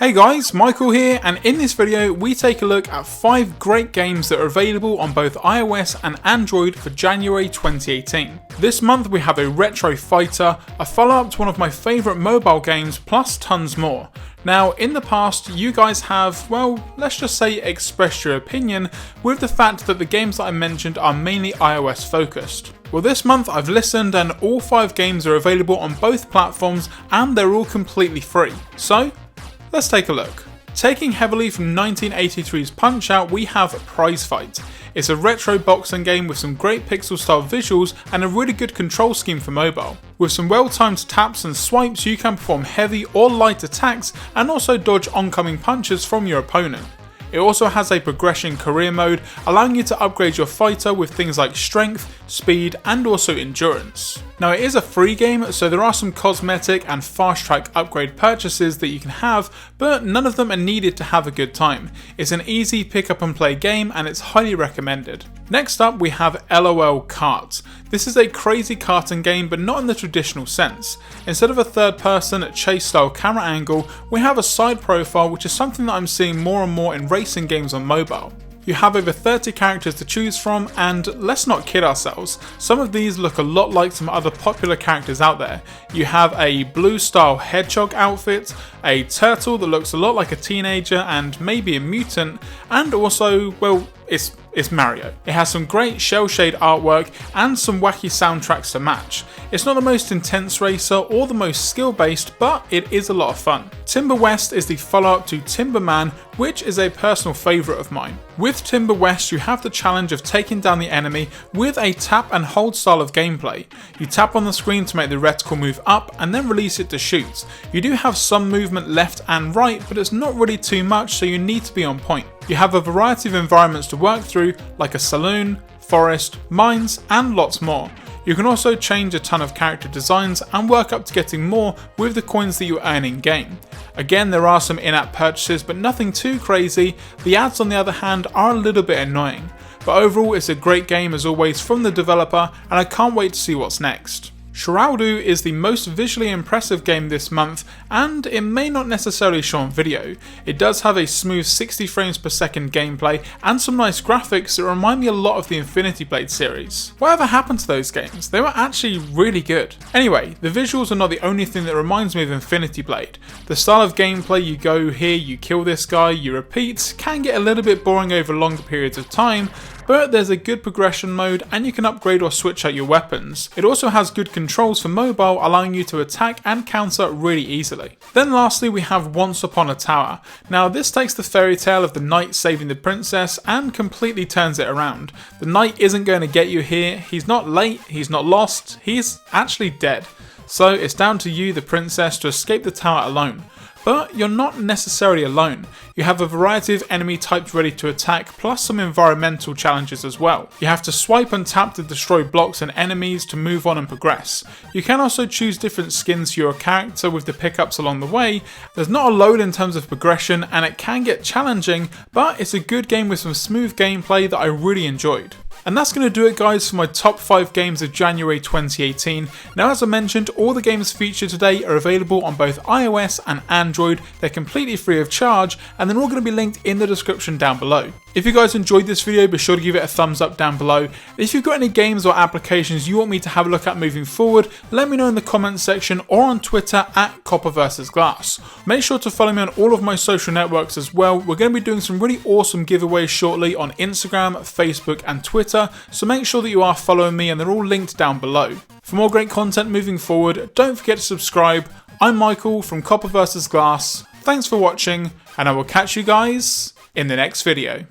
Hey guys, Michael here, and in this video we take a look at 5 great games that are available on both iOS and Android for January 2018. This month we have a retro fighter, a follow-up to one of my favourite mobile games, plus tons more. Now, in the past, you guys have, well, let's just say expressed your opinion with the fact that the games that I mentioned are mainly iOS focused. Well, this month I've listened and all 5 games are available on both platforms and they're all completely free. So, let's take a look. Taking heavily from 1983's Punch-Out, we have Prizefight. It's a retro boxing game with some great pixel style visuals and a really good control scheme for mobile. With some well-timed taps and swipes, you can perform heavy or light attacks and also dodge oncoming punches from your opponent. It also has a progression career mode, allowing you to upgrade your fighter with things like strength, speed, and also endurance. Now, it is a free game, so there are some cosmetic and fast track upgrade purchases that you can have, but none of them are needed to have a good time. It's an easy pick up and play game and it's highly recommended. Next up we have LOL Kart. This is a crazy karting game, but not in the traditional sense. Instead of a third person chase style camera angle, we have a side profile, which is something that I'm seeing more and more in racing games on mobile. You have over 30 characters to choose from, and let's not kid ourselves, some of these look a lot like some other popular characters out there. You have a blue style hedgehog outfit, a turtle that looks a lot like a teenager and maybe a mutant, and also, well, it's Mario. It has some great shell shade artwork and some wacky soundtracks to match. It's not the most intense racer or the most skill based, but it is a lot of fun. Timber West is the follow-up to Timberman, which is a personal favourite of mine. With Timber West, you have the challenge of taking down the enemy with a tap and hold style of gameplay. You tap on the screen to make the reticle move up and then release it to shoot. You do have some movement left and right, but it's not really too much, so you need to be on point. You have a variety of environments to work through, like a saloon, forest, mines, and lots more. You can also change a ton of character designs and work up to getting more with the coins that you earn in game. Again, there are some in-app purchases, but nothing too crazy. The ads, on the other hand, are a little bit annoying. But overall, it's a great game as always from the developer, and I can't wait to see what's next. Shirou is the most visually impressive game this month, and it may not necessarily show on video. It does have a smooth 60 frames per second gameplay and some nice graphics that remind me a lot of the Infinity Blade series. Whatever happened to those games? They were actually really good. Anyway, the visuals are not the only thing that reminds me of Infinity Blade. The style of gameplay, you go here, you kill this guy, you repeat, can get a little bit boring over longer periods of time, but there's a good progression mode and you can upgrade or switch out your weapons. It also has good controls for mobile, allowing you to attack and counter really easily. Then lastly we have Once Upon a Tower. Now this takes the fairy tale of the knight saving the princess and completely turns it around. The knight isn't going to get you here, he's not late, he's not lost, he's actually dead. So it's down to you, the princess, to escape the tower alone. But you're not necessarily alone. You have a variety of enemy types ready to attack, plus some environmental challenges as well. You have to swipe and tap to destroy blocks and enemies to move on and progress. You can also choose different skins for your character with the pickups along the way. There's not a load in terms of progression and it can get challenging, but it's a good game with some smooth gameplay that I really enjoyed. And that's going to do it, guys, for my top 5 games of January 2018. Now, as I mentioned, all the games featured today are available on both iOS and Android. They're completely free of charge, and they're all going to be linked in the description down below. If you guys enjoyed this video, be sure to give it a thumbs up down below. If you've got any games or applications you want me to have a look at moving forward, let me know in the comments section or on Twitter at Copper vs Glass. Make sure to follow me on all of my social networks as well. We're going to be doing some really awesome giveaways shortly on Instagram, Facebook, and Twitter, so make sure that you are following me and they're all linked down below. For more great content moving forward, don't forget to subscribe. I'm Michael from Copper vs Glass. Thanks for watching, and I will catch you guys in the next video.